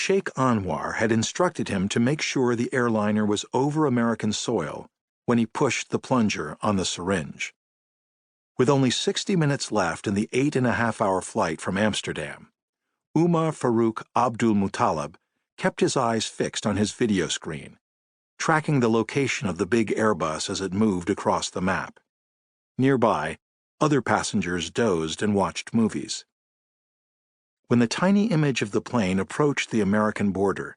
Sheikh Anwar had instructed him to make sure the airliner was over American soil when he pushed the plunger on the syringe. With only 60 minutes left in the 8.5-hour flight from Amsterdam, Umar Farouk Abdul Muttalib kept his eyes fixed on his video screen, tracking the location of the big Airbus as it moved across the map. Nearby, other passengers dozed and watched movies. When the tiny image of the plane approached the American border,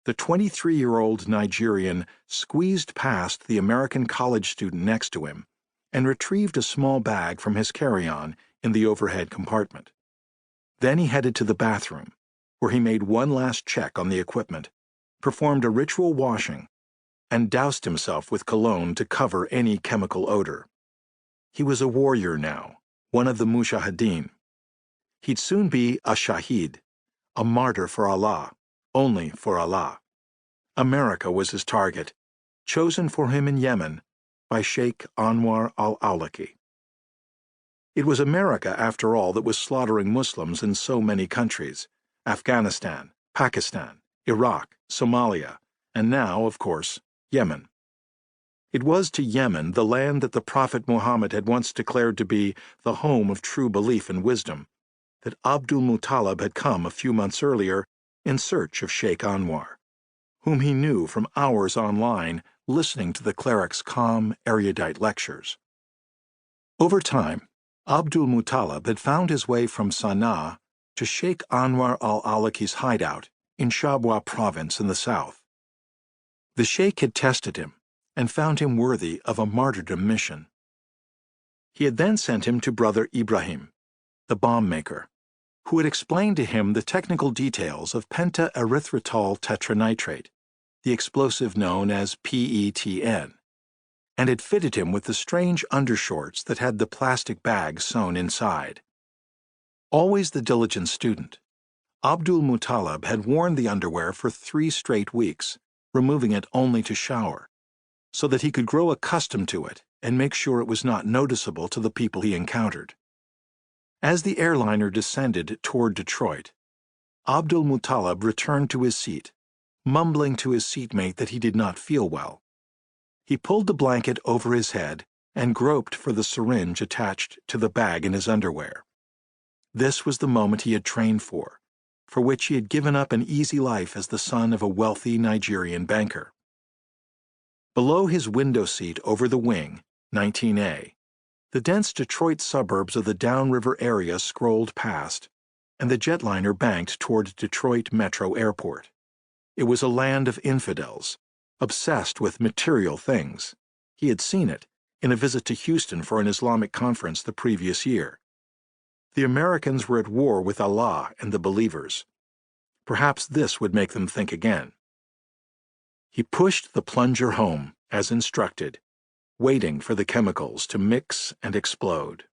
the 23-year-old Nigerian squeezed past the American college student next to him and retrieved a small bag from his carry-on in the overhead compartment. Then he headed to the bathroom, where he made one last check on the equipment, performed a ritual washing, and doused himself with cologne to cover any chemical odor. He was a warrior now, one of the mujahideen. He'd soon be a shahid, a martyr for Allah, only for Allah. America was his target, chosen for him in Yemen by Sheikh Anwar al-Awlaki. It was America, after all, that was slaughtering Muslims in so many countries: Afghanistan, Pakistan, Iraq, Somalia, and now, of course, Yemen. It was to Yemen, the land that the Prophet Muhammad had once declared to be the home of true belief and wisdom, that Abdul Muttalib had come a few months earlier in search of Sheikh Anwar, whom he knew from hours online listening to the cleric's calm, erudite lectures. Over time, Abdul Muttalib had found his way from Sana'a to Sheikh Anwar al-Awlaki's hideout in Shabwa province in the south. The sheikh had tested him and found him worthy of a martyrdom mission. He had then sent him to brother Ibrahim, the bomb maker, who had explained to him the technical details of penta-erythritol tetranitrate, the explosive known as PETN, and had fitted him with the strange undershorts that had the plastic bag sewn inside. Always the diligent student, Abdul Muttalib had worn the underwear for 3 straight weeks, removing it only to shower, so that he could grow accustomed to it and make sure it was not noticeable to the people he encountered. As the airliner descended toward Detroit, Abdul Muttalib returned to his seat, mumbling to his seatmate that he did not feel well. He pulled the blanket over his head and groped for the syringe attached to the bag in his underwear. This was the moment he had trained for which he had given up an easy life as the son of a wealthy Nigerian banker. Below his window seat over the wing, 19A, the dense Detroit suburbs of the downriver area scrolled past, and the jetliner banked toward Detroit Metro Airport. It was a land of infidels, obsessed with material things. He had seen it in a visit to Houston for an Islamic conference the previous year. The Americans were at war with Allah and the believers. Perhaps this would make them think again. He pushed the plunger home, as instructed, waiting for the chemicals to mix and explode.